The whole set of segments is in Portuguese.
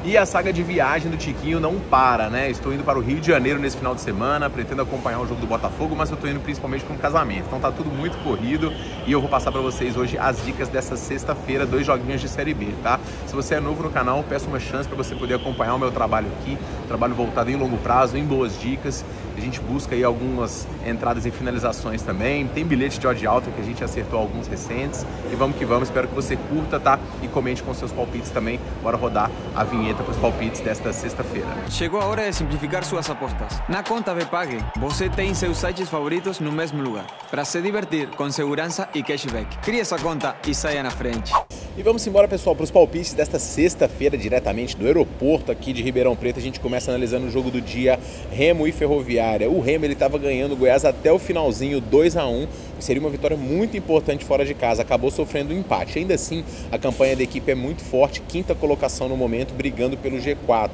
E a saga de viagem do Tiquinho não para, né? Estou indo para o Rio de Janeiro nesse final de semana, pretendo acompanhar o jogo do Botafogo, mas eu estou indo principalmente para um casamento. Então tá tudo muito corrido e eu vou passar para vocês hoje as dicas dessa sexta-feira, 2 joguinhos de Série B, tá? Se você é novo no canal, peço uma chance para você poder acompanhar o meu trabalho aqui, trabalho voltado em longo prazo, em boas dicas. A gente busca aí algumas entradas e finalizações também, tem bilhete de odd alta que a gente acertou alguns recentes e vamos que vamos, espero que você curta, tá? E comente com seus palpites também, bora rodar a vinheta para os palpites desta sexta-feira. Chegou a hora de simplificar suas apostas. Na conta Bpag, você tem seus sites favoritos no mesmo lugar, para se divertir com segurança e cashback. Crie essa conta e saia na frente. E vamos embora, pessoal, para os palpites desta sexta-feira, diretamente do aeroporto aqui de Ribeirão Preto. A gente começa analisando o jogo do dia, Remo e Ferroviária. O Remo, ele estava ganhando o Goiás até o finalzinho, 2-1. Seria uma vitória muito importante fora de casa, acabou sofrendo um empate. Ainda assim, a campanha da equipe é muito forte, 5ª colocação no momento, brigando pelo G4.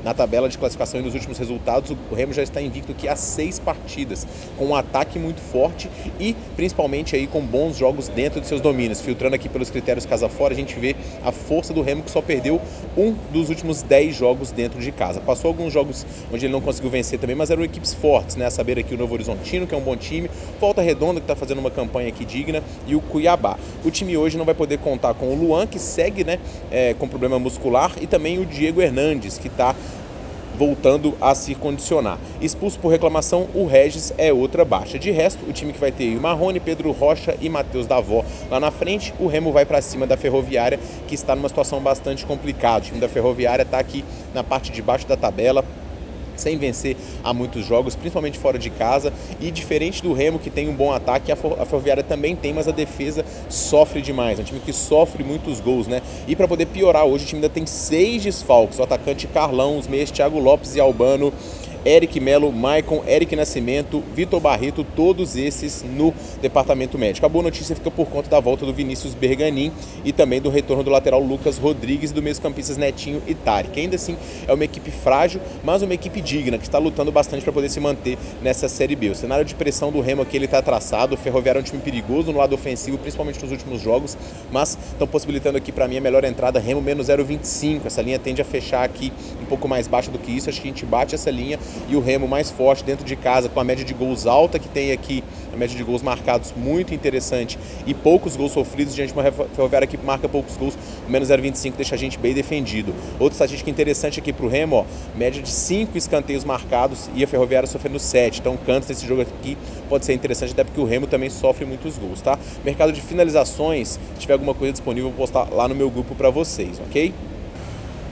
Na tabela de classificação e nos últimos resultados, o Remo já está invicto aqui há 6 partidas, com um ataque muito forte e principalmente aí com bons jogos dentro de seus domínios. Filtrando aqui pelos critérios casa fora, a gente vê a força do Remo, que só perdeu um dos últimos 10 jogos dentro de casa. Passou alguns jogos onde ele não conseguiu vencer também, mas eram equipes fortes, né? A saber aqui o Novo Horizontino, que é um bom time, Volta Redonda, que está fazendo uma campanha aqui digna, e o Cuiabá. O time hoje não vai poder contar com o Luan, que segue, né, com problema muscular, e também o Diego Hernandes, que está voltando a se condicionar. Expulso por reclamação, o Regis é outra baixa. De resto, o time que vai ter o Marrone, Pedro Rocha e Matheus Davó lá na frente. O Remo vai para cima da Ferroviária, que está numa situação bastante complicada. O time da Ferroviária está aqui na parte de baixo da tabela, sem vencer há muitos jogos, principalmente fora de casa, e diferente do Remo, que tem um bom ataque, a Ferroviária também tem, mas a defesa sofre demais, é um time que sofre muitos gols, né? E para poder piorar, hoje o time ainda tem 6 desfalques, o atacante Carlão, os meias Thiago Lopes e Albano, Eric Melo, Maicon, Eric Nascimento, Vitor Barreto, todos esses no departamento médico. A boa notícia fica por conta da volta do Vinícius Berganin e também do retorno do lateral Lucas Rodrigues e do meio-campistas Netinho e Tarek. Ainda assim, é uma equipe frágil, mas uma equipe digna, que está lutando bastante para poder se manter nessa Série B. O cenário de pressão do Remo aqui, ele está traçado. O Ferroviário é um time perigoso no lado ofensivo, principalmente nos últimos jogos, mas estão possibilitando aqui para mim a melhor entrada, Remo menos 0,25. Essa linha tende a fechar aqui um pouco mais baixa do que isso. Acho que a gente bate essa linha. E o Remo mais forte dentro de casa, com a média de gols alta que tem aqui, a média de gols marcados muito interessante e poucos gols sofridos diante de uma Ferroviária que marca poucos gols, o menos 0,25 deixa a gente bem defendido. Outra estatística interessante aqui para o Remo, ó, média de 5 escanteios marcados e a Ferroviária sofrendo 7, então cantos desse jogo aqui pode ser interessante, até porque o Remo também sofre muitos gols, tá? Mercado de finalizações, se tiver alguma coisa disponível, eu vou postar lá no meu grupo para vocês, ok?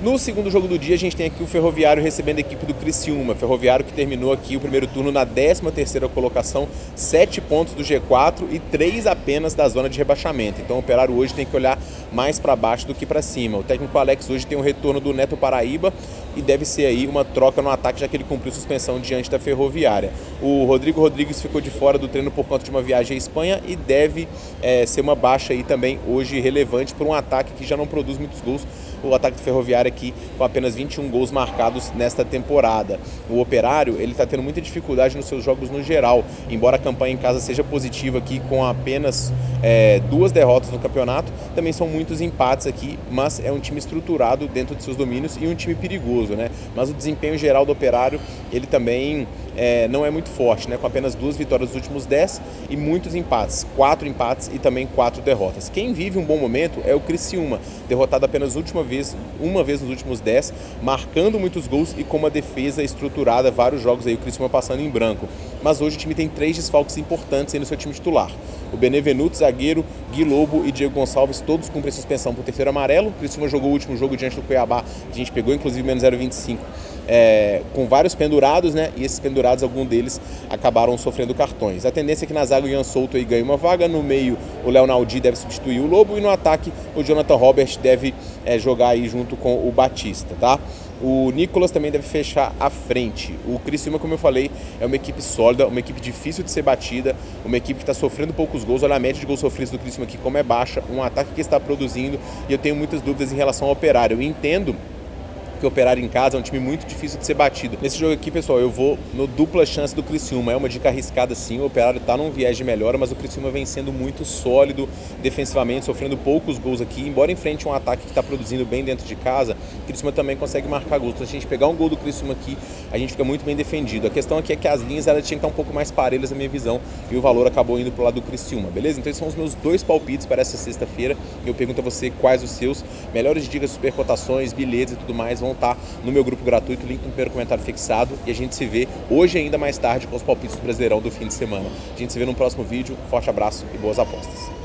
No segundo jogo do dia, a gente tem aqui o Ferroviário recebendo a equipe do Criciúma. Ferroviário que terminou aqui o primeiro turno na 13ª colocação, 7 pontos do G4 e 3 apenas da zona de rebaixamento. Então o Operário hoje tem que olhar mais para baixo do que para cima. O técnico Alex hoje tem o retorno do Neto Paraíba e deve ser aí uma troca no ataque, já que ele cumpriu suspensão diante da Ferroviária. O Rodrigo Rodrigues ficou de fora do treino por conta de uma viagem à Espanha e deve ser uma baixa aí também hoje relevante por um ataque que já não produz muitos gols. O ataque do Ferroviário aqui com apenas 21 gols marcados nesta temporada. O Operário, ele está tendo muita dificuldade nos seus jogos no geral, embora a campanha em casa seja positiva aqui com apenas 2 derrotas no campeonato, também são muitos empates aqui, mas é um time estruturado dentro de seus domínios e um time perigoso, né? Mas o desempenho geral do Operário, ele também não é muito forte, né? Com apenas 2 vitórias nos últimos 10 e muitos empates, 4 empates e também 4 derrotas. Quem vive um bom momento é o Criciúma, derrotado apenas uma vez nos últimos 10, marcando muitos gols e com uma defesa estruturada, vários jogos aí o Criciúma passando em branco. Mas hoje o time tem 3 desfalques importantes aí no seu time titular. O Benevenuto, zagueiro, Gui Lobo e Diego Gonçalves, todos cumprem suspensão por 3º amarelo. O Criciúma jogou o último jogo diante do Cuiabá, a gente pegou inclusive menos 0,25. Com vários pendurados, né? E esses pendurados, alguns deles acabaram sofrendo cartões. A tendência é que na zaga o Ian Souto aí ganhe uma vaga, no meio o Léo Naldi deve substituir o Lobo e no ataque o Jonathan Robert deve jogar aí junto com o Batista, tá? O Nicolas também deve fechar à frente. O Criciúma, como eu falei, é uma equipe sólida, uma equipe difícil de ser batida, uma equipe que está sofrendo poucos gols. Olha a média de gols sofridos do Criciúma aqui como é baixa, um ataque que está produzindo, e eu tenho muitas dúvidas em relação ao Operário. Eu entendo porque o Operário em casa é um time muito difícil de ser batido. Nesse jogo aqui, pessoal, eu vou no dupla chance do Criciúma. É uma dica arriscada sim, o Operário tá num viés de melhora, mas o Criciúma vem sendo muito sólido defensivamente, sofrendo poucos gols aqui. Embora enfrente um ataque que está produzindo bem dentro de casa, o Criciúma também consegue marcar gols. Então, se a gente pegar um gol do Criciúma aqui, a gente fica muito bem defendido. A questão aqui é que as linhas elas tinham que estar um pouco mais parelhas na minha visão e o valor acabou indo pro lado do Criciúma, beleza? Então esses são os meus 2 palpites para essa sexta-feira. Eu pergunto a você quais os seus. Melhores dicas, super cotações, bilhetes e tudo mais vão estar no meu grupo gratuito, link no primeiro comentário fixado, e a gente se vê hoje ainda mais tarde com os palpites do Brasileirão do fim de semana. A gente se vê no próximo vídeo, forte abraço e boas apostas.